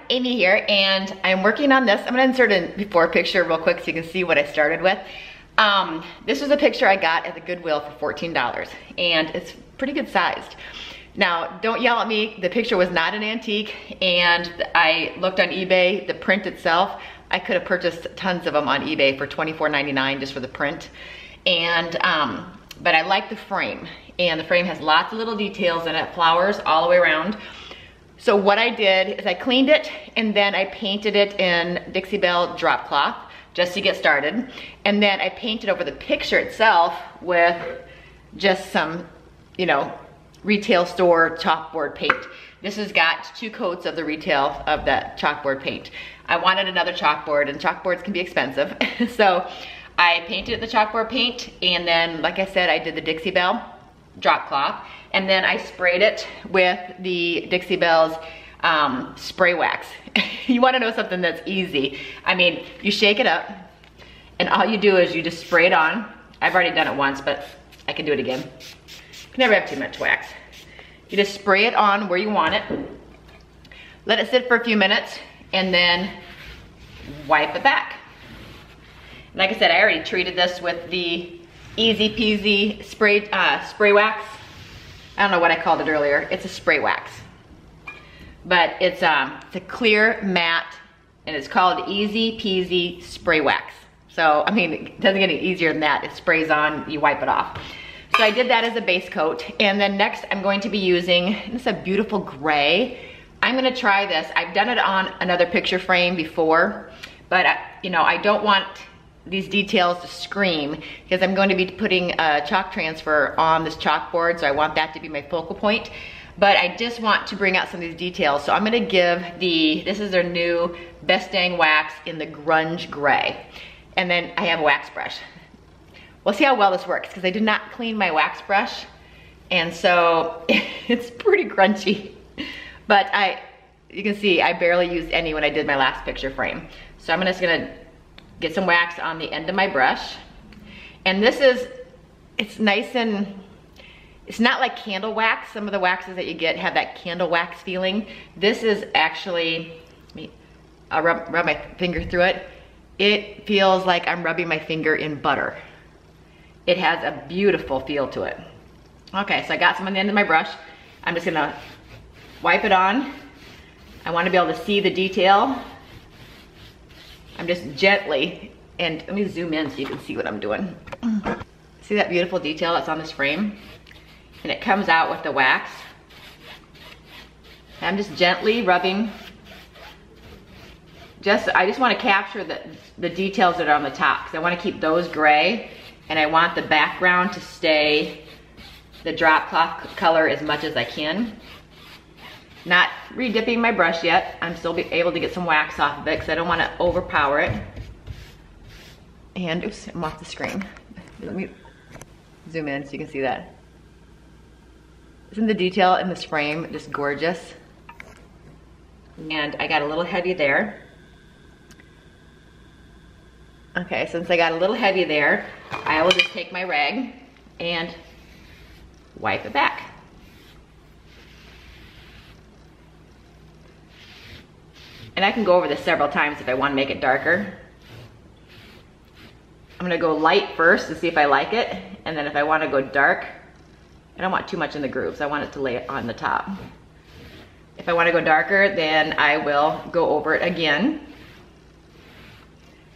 Amy here, and I'm working on this. I'm gonna insert a before picture real quick so you can see what I started with. This was a picture I got at the Goodwill for $14, and it's pretty good sized. Now, don't yell at me, the picture was not an antique, and I looked on eBay, the print itself, I could have purchased tons of them on eBay for $24.99 just for the print. And, but I like the frame, and the frame has lots of little details in it, flowers all the way around. So what I did is I cleaned it, and then I painted it in Dixie Belle drop cloth just to get started. And then I painted over the picture itself with just some, you know, retail store chalkboard paint. This has got 2 coats of the retail of that chalkboard paint. I wanted another chalkboard, and chalkboards can be expensive. So I painted the chalkboard paint, and then, like I said, I did the Dixie Belle drop cloth, and then I sprayed it with the Dixie Belle's spray wax. You wanna know something that's easy. I mean, you shake it up, and all you do is you just spray it on. I've already done it once, but I can do it again. You can never have too much wax. You just spray it on where you want it, let it sit for a few minutes, and then wipe it back. Like I said, I already treated this with the Easy Peasy spray wax. I don't know what I called it earlier. It's a spray wax. But it's a clear matte, and it's called Easy Peasy spray wax. So, I mean, it doesn't get any easier than that. It sprays on, you wipe it off. So I did that as a base coat, and then next I'm going to be using, this is a beautiful gray. I'm gonna try this. I've done it on another picture frame before, but you know, I don't want these details to scream because I'm going to be putting a chalk transfer on this chalkboard, so I want that to be my focal point. But I just want to bring out some of these details. So I'm gonna give this is their new Best Dang Wax in the Grunge Gray. And then I have a wax brush. We'll see how well this works, because I did not clean my wax brush, and so it's pretty crunchy. But you can see I barely used any when I did my last picture frame. So I'm just gonna get some wax on the end of my brush. And it's nice, and it's not like candle wax. Some of the waxes that you get have that candle wax feeling. This is actually, I'll rub my finger through it. It feels like I'm rubbing my finger in butter. It has a beautiful feel to it. Okay, so I got some on the end of my brush. I'm just gonna wipe it on. I wanna be able to see the detail. I'm just gently, and let me zoom in so you can see what I'm doing. See that beautiful detail that's on this frame? And it comes out with the wax. I'm just gently rubbing. I just wanna capture the details that are on the top, because I wanna keep those gray, and I want the background to stay the drop cloth color as much as I can. Not re-dipping my brush yet. I'm still able to get some wax off of it because I don't want to overpower it. And, oops, I'm off the screen. Let me zoom in so you can see that. Isn't the detail in this frame just gorgeous? And I got a little heavy there. Okay, since I got a little heavy there, I will just take my rag and wipe it back. And I can go over this several times if I want to make it darker. I'm gonna go light first to see if I like it, and then if I want to go dark, I don't want too much in the grooves. I want it to lay on the top. If I want to go darker, then I will go over it again.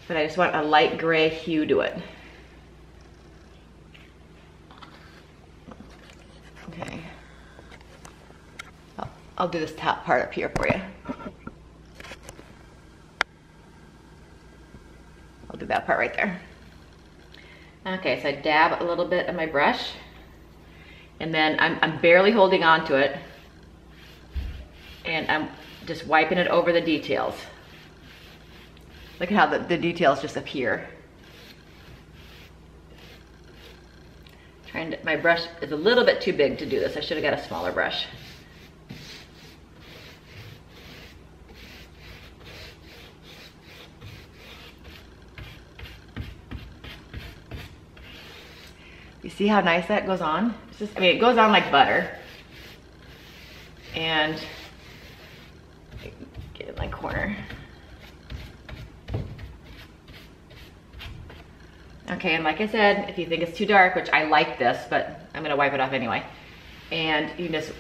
But I just want a light gray hue to it. Okay. I'll do this top part up here for you. I'll do that part right there. Okay, so I dab a little bit of my brush, and then I'm barely holding on to it, and I'm just wiping it over the details. Look at how the details just appear. My brush is a little bit too big to do this. I should have got a smaller brush. You see how nice that goes on? It's just, I mean, it goes on like butter. And Get in my corner. Okay, and like I said, if you think it's too dark, which I like this, but I'm gonna wipe it off anyway. And you just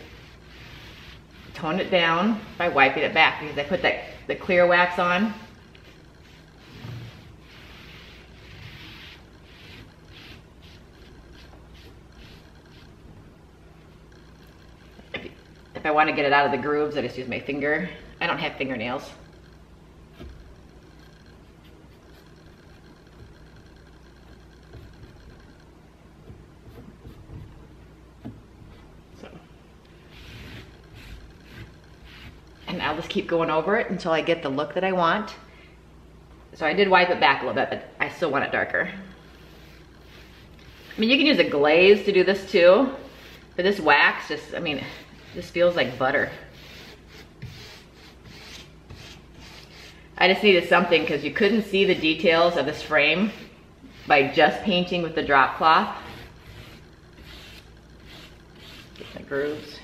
tone it down by wiping it back because I put the clear wax on. If I want to get it out of the grooves, I just use my finger. I don't have fingernails. And I'll just keep going over it until I get the look that I want. So I did wipe it back a little bit, but I still want it darker. I mean, you can use a glaze to do this too, but this wax just, I mean, this feels like butter. I just needed something because you couldn't see the details of this frame by just painting with the drop cloth. Get the grooves.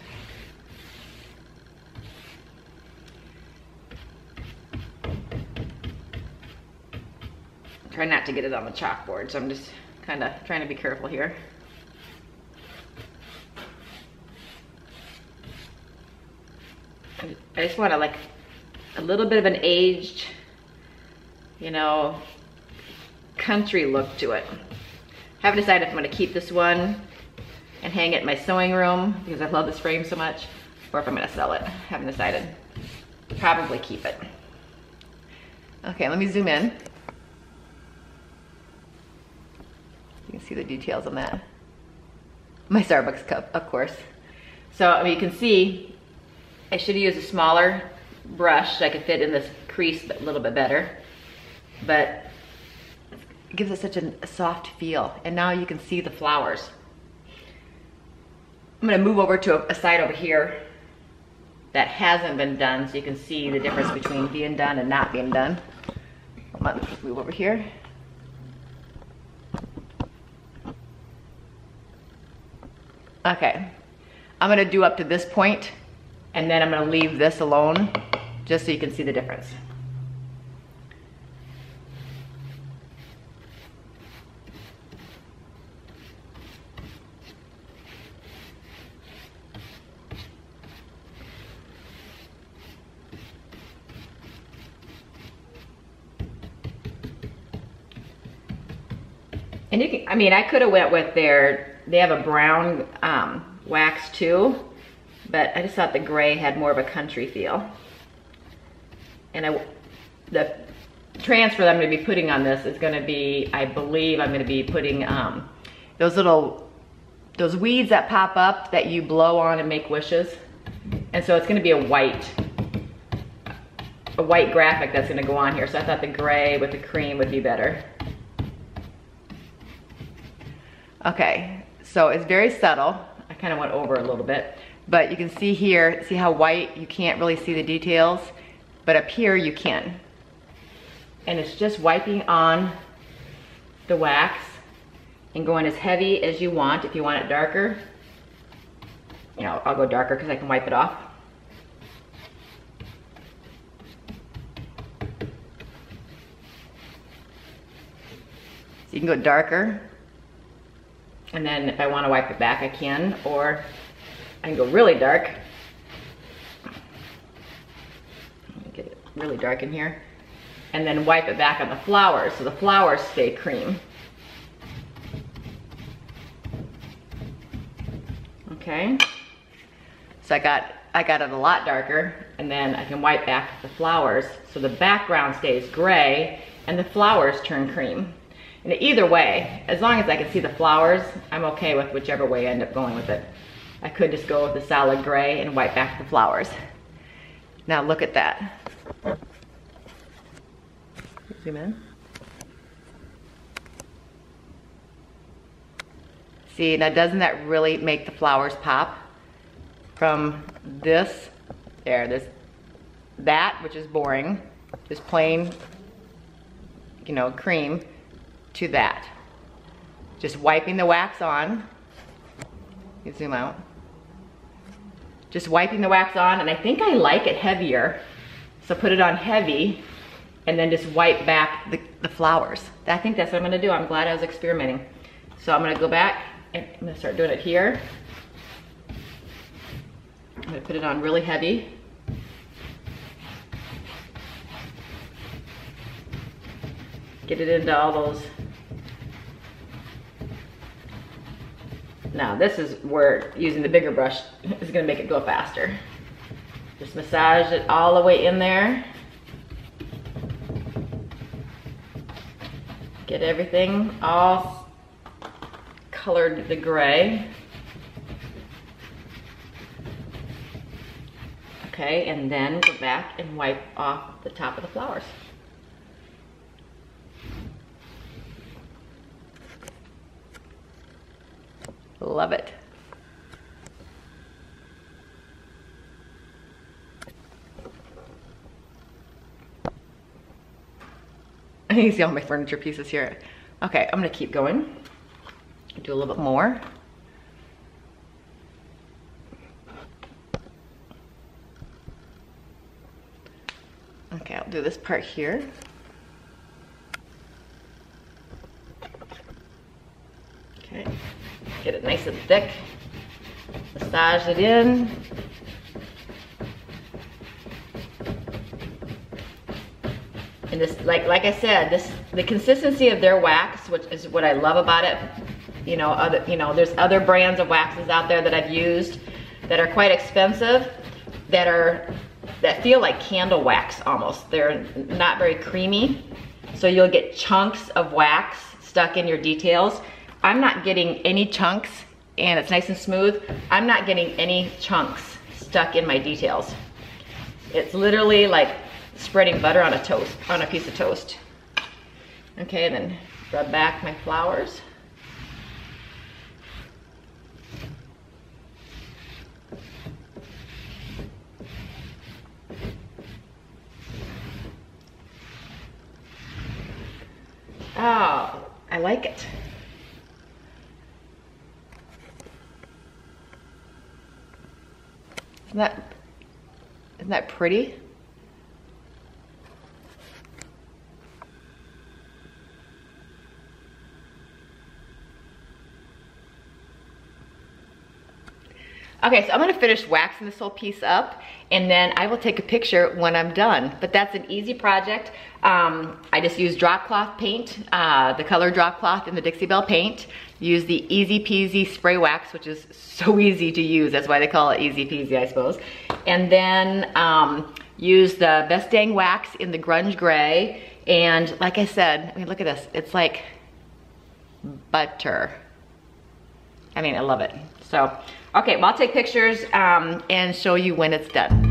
Try not to get it on the chalkboard, so I'm just kind of trying to be careful here. I just want to like a little bit of an aged, you know, country look to it. I haven't decided if I'm going to keep this one and hang it in my sewing room because I love this frame so much, or if I'm going to sell it. I haven't decided. Probably keep it. Okay, let me zoom in. You can see the details on that. My Starbucks cup, of course. So, I mean, you can see I should have used a smaller brush so I could fit in this crease a little bit better. But it gives it such a soft feel. And now you can see the flowers. I'm gonna move over to a side over here that hasn't been done so you can see the difference between being done and not being done. Hold on, move over here. Okay, I'm gonna do up to this point and then I'm gonna leave this alone just so you can see the difference. And you can, I mean, I could have went with they have a brown wax too, but I just thought the gray had more of a country feel. And the transfer that I'm gonna be putting on this is gonna be, I believe I'm gonna be putting those weeds that pop up that you blow on and make wishes. And so it's gonna be a white graphic that's gonna go on here. So I thought the gray with the cream would be better. Okay, so it's very subtle. I kind of went over a little bit, but you can see here, see how white, you can't really see the details, but up here you can. And it's just wiping on the wax and going as heavy as you want. If you want it darker, you know, I'll go darker because I can wipe it off. So you can go darker. And then if I want to wipe it back, I can, or I can go really dark. Get it really dark in here. And then wipe it back on the flowers, so the flowers stay cream. Okay. So I got it a lot darker, and then I can wipe back the flowers, so the background stays gray, and the flowers turn cream. And either way, as long as I can see the flowers, I'm okay with whichever way I end up going with it. I could just go with the solid gray and wipe back the flowers. Now look at that. Zoom in. See, now doesn't that really make the flowers pop? From this, there's that, which is boring, just plain, you know, cream, to that. Just wiping the wax on. You zoom out. Just wiping the wax on, and I think I like it heavier. So put it on heavy and then just wipe back the flowers. I think that's what I'm gonna do. I'm glad I was experimenting. So I'm gonna go back and I'm gonna start doing it here. I'm gonna put it on really heavy. Get it into all those. Now this is where using the bigger brush is gonna make it go faster. Just massage it all the way in there. Get everything all colored the gray. Okay, and then go back and wipe off the top of the flowers. Love it. I can see all my furniture pieces here. Okay, I'm gonna keep going. Do a little bit more. Okay, I'll do this part here. Okay, get it nice and thick. Massage it in. And this, like I said, the consistency of their wax, which is what I love about it. You know, there's other brands of waxes out there that I've used that are quite expensive, that feel like candle wax almost. They're not very creamy, so you'll get chunks of wax stuck in your details. I'm not getting any chunks, and it's nice and smooth. I'm not getting any chunks stuck in my details. It's literally like spreading butter on a piece of toast. Okay, and then rub back my flowers. Oh, I like it. Isn't that pretty? Okay, so I'm gonna finish waxing this whole piece up, and then I will take a picture when I'm done. But that's an easy project. I just use drop cloth paint, the color drop cloth in the Dixie Belle paint. Use the Easy Peasy spray wax, which is so easy to use. That's why they call it Easy Peasy, I suppose. And then use the Best Dang wax in the Grunge gray. And like I said, I mean, look at this. It's like butter. I mean, I love it. So, okay, well, I'll take pictures and show you when it's done.